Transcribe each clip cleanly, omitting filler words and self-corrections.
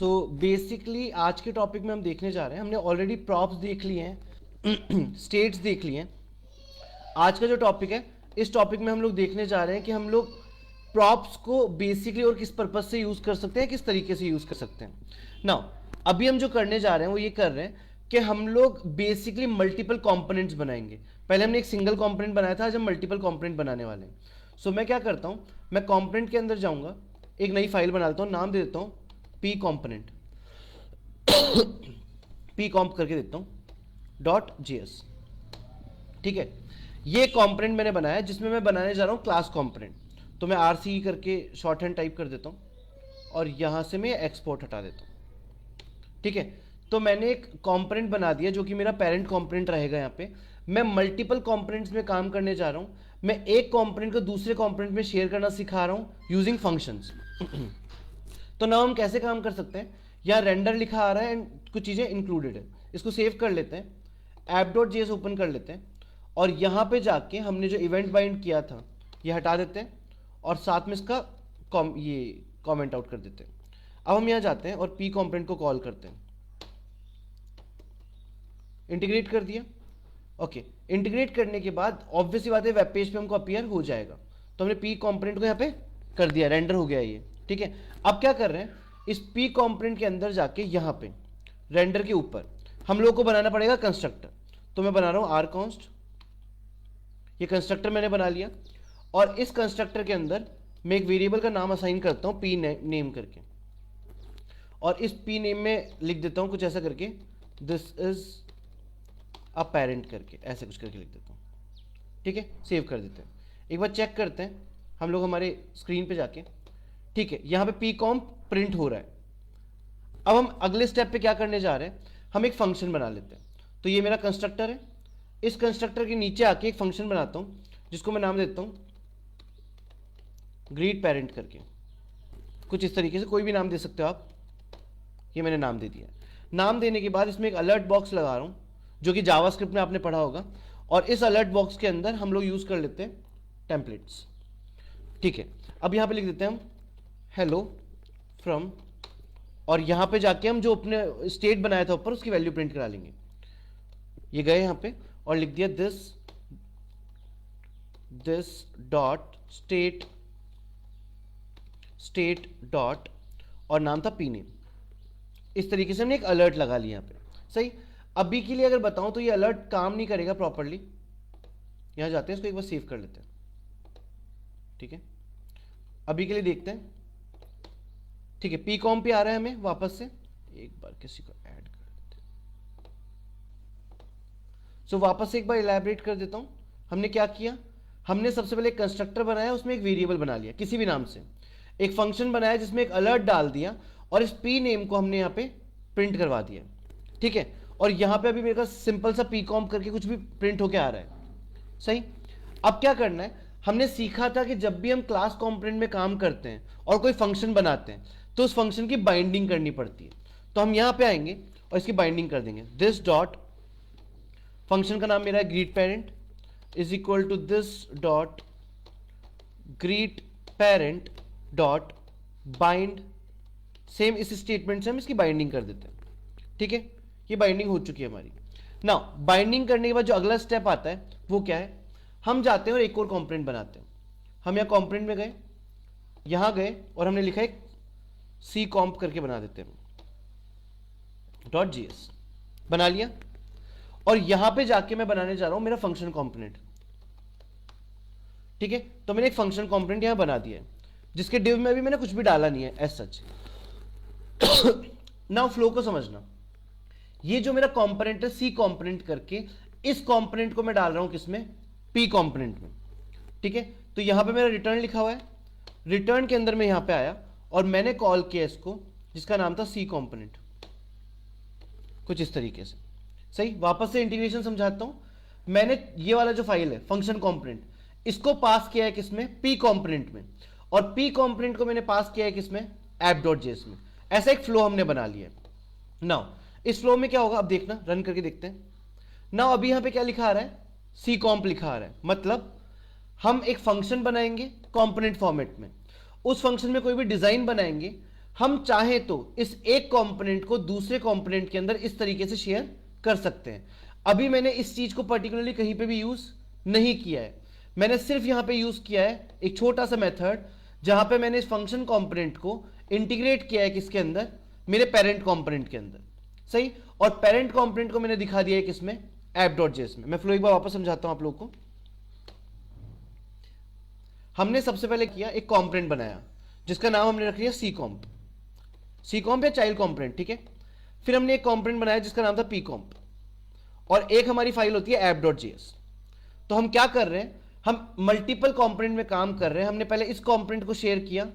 So basically आज के topic में हम देखने जा रहे हैं, हमने ऑलरेडी प्रॉप्स देख लिए हैं, स्टेट्स देख लिए हैं। आज का जो टॉपिक है, इस टॉपिक में हम लोग देखने जा रहे हैं कि हम लोग प्रॉप्स को बेसिकली और किस पर्पज से यूज कर सकते हैं, किस तरीके से यूज कर सकते हैं। नाउ अभी हम जो करने जा रहे हैं वो ये कर रहे हैं कि हम लोग बेसिकली मल्टीपल कंपोनेंट्स बनाएंगे। पहले हमने एक सिंगल कंपोनेंट बनाया था, आज हम मल्टीपल कंपोनेंट बनाने वाले हैं। सो मैं क्या करता हूं, मैं कंपोनेंट के अंदर जाऊंगा, एक नई फाइल बना लेता हूं, नाम दे देता हूं पी कंपोनेंट, पी कॉम्प करके देता हूं .js। ठीक है, ये कंपोनेंट मैंने बनाया है जिसमें मैं बनाने जा रहा हूं क्लास कंपोनेंट। तो मैं RCE करके शॉर्ट हैंड टाइप कर देता हूं और यहां से मैं एक्सपोर्ट हटा देता हूं। ठीक है, तो मैंने एक कंपोनेंट बना दिया जो कि मेरा पेरेंट कंपोनेंट रहेगा। यहाँ पे मैं मल्टीपल कंपोनेंट्स में काम करने जा रहा हूं। मैं एक कंपोनेंट को दूसरे कंपोनेंट में शेयर करना सिखा रहा हूं यूजिंग फंक्शंस। तो नाउ हम कैसे काम कर सकते हैं, यहाँ रेंडर लिखा आ रहा है एंड कुछ चीजें इंक्लूडेड है। इसको सेव कर लेते हैं, app.js ओपन कर लेते हैं और यहाँ पे जाके हमने जो इवेंट बाइंड किया था ये हटा देते हैं और साथ में इसका ये कमेंट आउट कर देते हैं। अब हम यहाँ जाते हैं और पी कंपोनेंट को कॉल करते हैं। इंटीग्रेट कर दिया। ओके, इंटीग्रेट करने के बाद ऑब्वियसली बात है वेब पेज पे हमको अपीयर हो जाएगा। तो हमने पी कंपोनेंट को यहाँ पे कर दिया, रेंडर हो गया ये। ठीक है, अब क्या कर रहे हैं, इस पी कंपोनेंट के अंदर जाके यहाँ पे रेंडर के ऊपर हम लोग को बनाना पड़ेगा कंस्ट्रक्टर। तो मैं बना रहा हूँ rconst, ये कंस्ट्रक्टर मैंने बना लिया और इस कंस्ट्रक्टर के अंदर मैं एक वेरिएबल का नाम असाइन करता हूँ पी नेम करके, और इस पी नेम में लिख देता हूँ कुछ ऐसा करके, दिस इज अ पेरेंट करके, ऐसे कुछ करके लिख देता हूँ। ठीक है, सेव कर देते हैं। एक बार चेक करते हैं हम लोग हमारे स्क्रीन पे जाके। ठीक है, यहाँ पे पी कॉम्प प्रिंट हो रहा है। अब हम अगले स्टेप पे क्या करने जा रहे हैं, हम एक फंक्शन बना लेते हैं। तो ये मेरा कंस्ट्रक्टर है, इस कंस्ट्रक्टर के नीचे आके एक फंक्शन बनाता हूं जिसको मैं नाम देता हूं ग्रीट पेरेंट करके, कुछ इस तरीके से, कोई भी नाम दे सकते हो आप। ये मैंने नाम दे दिया। नाम देने के बाद इसमें एक अलर्ट बॉक्स लगा रहा हूं जो कि जावास्क्रिप्ट में आपने पढ़ा होगा, और इस अलर्ट बॉक्स के अंदर हम लोग यूज कर लेते हैं टेम्पलेट्स। ठीक है, अब यहां पे लिख देते हैं हम हेलो फ्रॉम, और यहां पे जाके हम जो अपने स्टेट बनाया था ऊपर उसकी वैल्यू प्रिंट करा लेंगे। ये गए यहां पे और लिख दिया दिस डॉट स्टेट डॉट, और नाम था पी नेम। इस तरीके से हमने एक अलर्ट लगा लिया यहां पे। सही, अभी के लिए अगर बताऊं तो ये अलर्ट काम नहीं करेगा प्रॉपरली। यहां जाते हैं, इसको एक बार सेव कर लेते हैं। ठीक है, अभी के लिए देखते हैं। ठीक है, पी कॉम पे आ रहा है हमें वापस से, एक बार किसी को ऐड कर देते हैं। सो वापस से एक बार इलैबोरेट कर देता हूं। हमने क्या किया, हमने सबसे पहले एक कंस्ट्रक्टर बनाया, उसमें एक वेरिएबल बना लिया किसी भी नाम से, एक फंक्शन बनाया जिसमें एक अलर्ट डाल दिया और इस पी नेम को हमने यहां पे प्रिंट करवा दिया। ठीक है, और यहां पे अभी मेरे पास सिंपल सा पी कॉम करके कुछ भी प्रिंट होके आ रहा है। सही, अब क्या करना है, हमने सीखा था कि जब भी हम क्लास कंपोनेंट में काम करते हैं और कोई फंक्शन बनाते हैं तो उस फंक्शन की बाइंडिंग करनी पड़ती है। तो हम यहां पे आएंगे और इसकी बाइंडिंग कर देंगे। दिस डॉट, फंक्शन का नाम मेरा है greet parent, is equal to this dot greet parent dot bind. Same इस स्टेटमेंट से हम इसकी बाइंडिंग कर देते हैं। ठीक है, ये बाइंडिंग हो चुकी है हमारी। नाउ बाइंडिंग करने के बाद जो अगला स्टेप आता है वो क्या है, हम जाते हैं और एक और कंपोनेंट बनाते हैं। हम यहाँ कंपोनेंट में गए, यहां गए और हमने लिखा है सी कॉम्प करके बना देते हैं .js, बना लिया। और यहां पे जाके मैं बनाने जा रहा हूं मेरा फंक्शन कंपोनेंट। ठीक है, तो मैंने एक फंक्शन कंपोनेंट यहां बना दिया है जिसके डिव में भी मैंने कुछ भी डाला नहीं है एज सच। नाउ फ्लो को समझना, ये जो मेरा कंपोनेंट है सी कंपोनेंट करके, इस कंपोनेंट को मैं डाल रहा हूं किसमें, पी कंपोनेंट में। ठीक है, तो यहां पे मेरा रिटर्न लिखा हुआ है, रिटर्न के अंदर मैं यहां पे आया और मैंने कॉल किया इसको जिसका नाम था सी कंपोनेंट, कुछ इस तरीके से। सही, वापस से इंटीग्रेशन समझाता हूं। मैंने ये वाला जो फाइल है फंक्शन कंपोनेंट, इसको पास किया है किसमें, पी कंपोनेंट में, और पी कंपोनेंट को मैंने पास किया है किसमें, app.js में। ऐसा एक फ्लो हमने बना लिया है। नाउ इस फ्लो में क्या होगा, अब देखना, रन करके देखते हैं। नाउ अभी यहां पे क्या लिखा आ रहा है, सी कॉम्प लिखा आ रहा है, मतलब हम एक फंक्शन बनाएंगे कंपोनेंट फॉर्मेट में, उस फंक्शन में कोई भी डिजाइन बनाएंगे, हम चाहें तो इस एक कंपोनेंट को दूसरे कंपोनेंट के अंदर इस तरीके से शेयर कर सकते हैं। अभी मैंने इस चीज को पर्टिकुलरली कहीं पे भी यूज नहीं किया है, मैंने सिर्फ यहां पे यूज किया है एक छोटा सा मेथड जहां पे मैंने इस फंक्शन कंपोनेंट को इंटीग्रेट किया है किसके अंदर, मेरे पेरेंट कंपोनेंट के अंदर, सही। और पेरेंट कंपोनेंट को मैंने दिखा दिया है किसमें, app.js में। मैं फ्लो एक बार वापस समझाता हूं आप लोगों को। हमने सबसे पहले किया एक कंपोनेंट बनाया जिसका नाम हमने रख लिया सी कॉम्प या चाइल्ड कंपोनेंट, ठीक है। फिर हमने एक कंपोनेंट बनाया जिसका नाम था पी कॉम्प, और एक हमारी फाइल होती है app.js। तो हम क्या कर रहे हैं, हम मल्टीपल कंपोनेंट में काम कर रहे हैं। हमने पहले इस कंपोनेंट को शेयर किया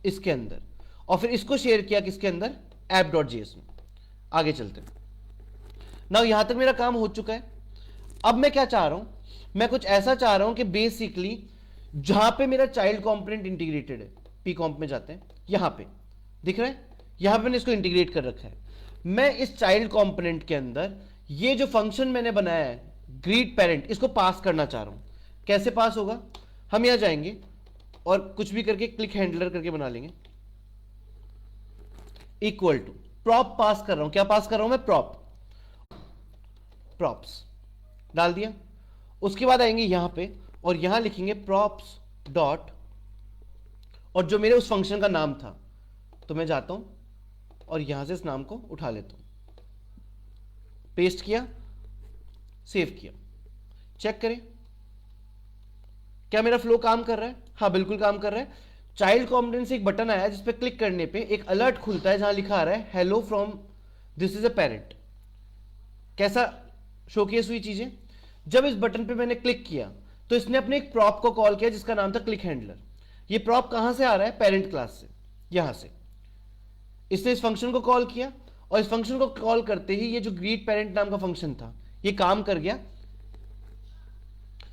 इसके अंदर, और फिर इसको शेयर किया किसके अंदर, app.js में। आगे चलते हैं। नाउ यहां तक मेरा काम हो चुका है। अब मैं क्या चाह रहा हूं, मैं कुछ ऐसा चाह रहा हूं कि बेसिकली जहां पे मेरा चाइल्ड कंपोनेंट इंटीग्रेटेड है, पी कॉम्प में जाते हैं, यहां पे दिख रहा है, यहां पे मैंने इसको इंटीग्रेट कर रखा है। मैं इस चाइल्ड कंपोनेंट के अंदर ये जो फंक्शन मैंने बनाया है ग्रीट पेरेंट, इसको पास करना चाह रहा हूं। कैसे पास होगा, हम यहां जाएंगे और कुछ भी करके क्लिक हैंडलर करके बना लेंगे, इक्वल टू प्रॉप पास कर रहा हूं। क्या पास कर रहा हूं मैं, प्रॉप्स डाल दिया। उसके बाद आएंगे यहां पे और यहां लिखेंगे प्रॉप्स डॉट, और जो मेरे उस फंक्शन का नाम था, तो मैं जाता हूं और यहां से इस नाम को उठा लेता हूं, पेस्ट किया, सेव किया। चेक करें क्या मेरा फ्लो काम कर रहा है, हाँ बिल्कुल काम कर रहा है। चाइल्ड कंपोनेंट से एक बटन आया जिस पे क्लिक करने पे एक अलर्ट खुलता है जहां लिखा आ रहा है hello from this is a parent. कैसा शोकेस हुई चीजें, जब इस बटन पे मैंने क्लिक किया तो इसने अपने एक प्रॉप को कॉल किया जिसका नाम था क्लिक हैंडलर। ये प्रॉप कहां से आ रहा है, पेरेंट क्लास से, यहां से इसने इस फंक्शन को कॉल किया, और इस फंक्शन को कॉल करते ही ये जो ग्रीट पेरेंट नाम का फंक्शन था ये काम कर गया।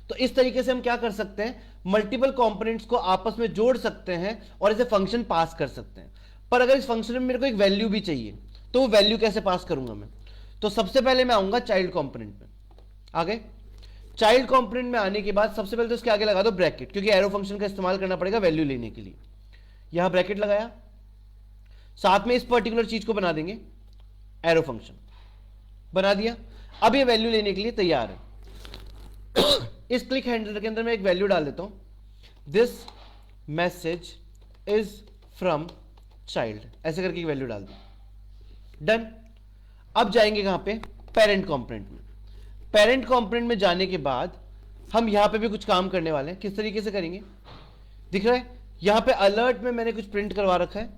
तो इस तरीके से हम क्या कर सकते हैं, मल्टीपल कंपोनेंट्स को आपस में जोड़ सकते हैं और इसे फंक्शन पास कर सकते हैं। पर अगर इस फंक्शन में मेरे को एक वैल्यू भी चाहिए तो वो वैल्यू कैसे पास करूंगा मैं, तो सबसे पहले मैं आऊंगा चाइल्ड कंपोनेंट में। आगे चाइल्ड कंपोनेंट में आने के बाद सबसे पहले तो इसके आगे लगा दो ब्रैकेट, क्योंकि एरो फंक्शन का इस्तेमाल करना पड़ेगा वैल्यू लेने के लिए। यहां ब्रैकेट लगाया, साथ में इस पर्टिकुलर चीज को बना देंगे एरो फंक्शन, बना दिया। अब ये वैल्यू लेने के लिए तैयार है। इस क्लिक हैंडलर के अंदर मैं एक वैल्यू डाल देता हूं, this message is from child, ऐसे करके एक वैल्यू डाल दी, डन। अब जाएंगे कहां पे, पेरेंट कंपोनेंट में। पेरेंट कंपोनेंट में जाने के बाद हम यहां पे भी कुछ काम करने वाले हैं। किस तरीके से करेंगे, दिख रहा है यहां पे अलर्ट में मैंने कुछ प्रिंट करवा रखा है,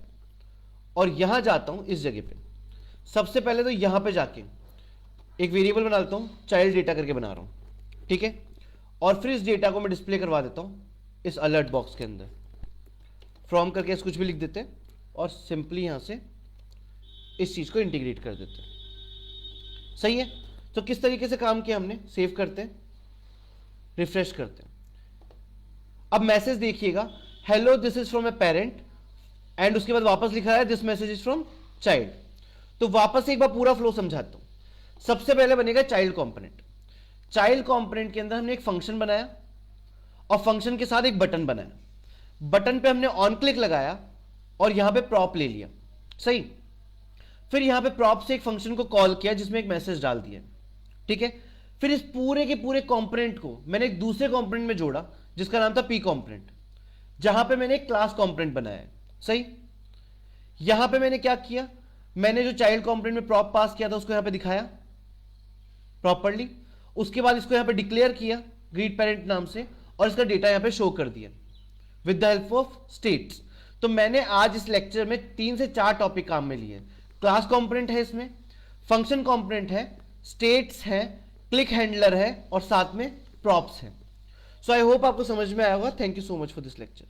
और यहां जाता हूं इस जगह पे। सबसे पहले तो यहां पे जाके एक वेरिएबल बना लेता हूं, चाइल्ड डेटा करके बना रहा हूं, ठीक है। और फिर इस डेटा को मैं डिस्प्ले करवा देता हूं इस अलर्ट बॉक्स के अंदर, फ्रॉम करके कुछ भी लिख देते हैं और सिंपली यहां से इस चीज को इंटीग्रेट कर देते हैं। सही है, तो किस तरीके से काम किया हमने, सेव करते हैं, रिफ्रेश करते हैं। अब मैसेज देखिएगा, hello this is from a parent, and उसके बाद वापस लिखा है this message is from child. तो वापस एक बार पूरा फ्लो समझाता हूं। सबसे पहले बनेगा चाइल्ड कंपोनेंट। चाइल्ड कंपोनेंट के अंदर हमने एक फंक्शन बनाया और फंक्शन के साथ एक बटन बनाया। बटन पे हमने ऑन क्लिक लगाया और यहां पे प्रॉप ले लिया, सही। फिर यहां पे प्रॉप से एक फंक्शन को कॉल किया जिसमें एक मैसेज डाल दिया, ठीक है। फिर इस पूरे के पूरे कंपोनेंट को मैंने एक दूसरे कंपोनेंट में जोड़ा जिसका नाम था पी कंपोनेंट, जहां पे मैंने एक क्लास कंपोनेंट बनाया है, सही। यहां पे मैंने क्या किया, मैंने जो चाइल्ड कंपोनेंट में प्रॉप पास किया था उसको यहां पे दिखाया प्रॉपर्ली। उसके बाद इसको यहां पे डिक्लेयर किया ग्रीट पेरेंट नाम से, और इसका डेटा यहां पे शो कर दिया with the help of states. तो मैंने आज इस लेक्चर में 3 से 4 टॉपिक काम में लिए। क्लास कंपोनेंट है, इसमें फंक्शन कंपोनेंट है, स्टेट्स है, क्लिक हैंडलर है, और साथ में प्रॉप्स है। सो आई होप आपको समझ में आया होगा। Thank you so much for this lecture.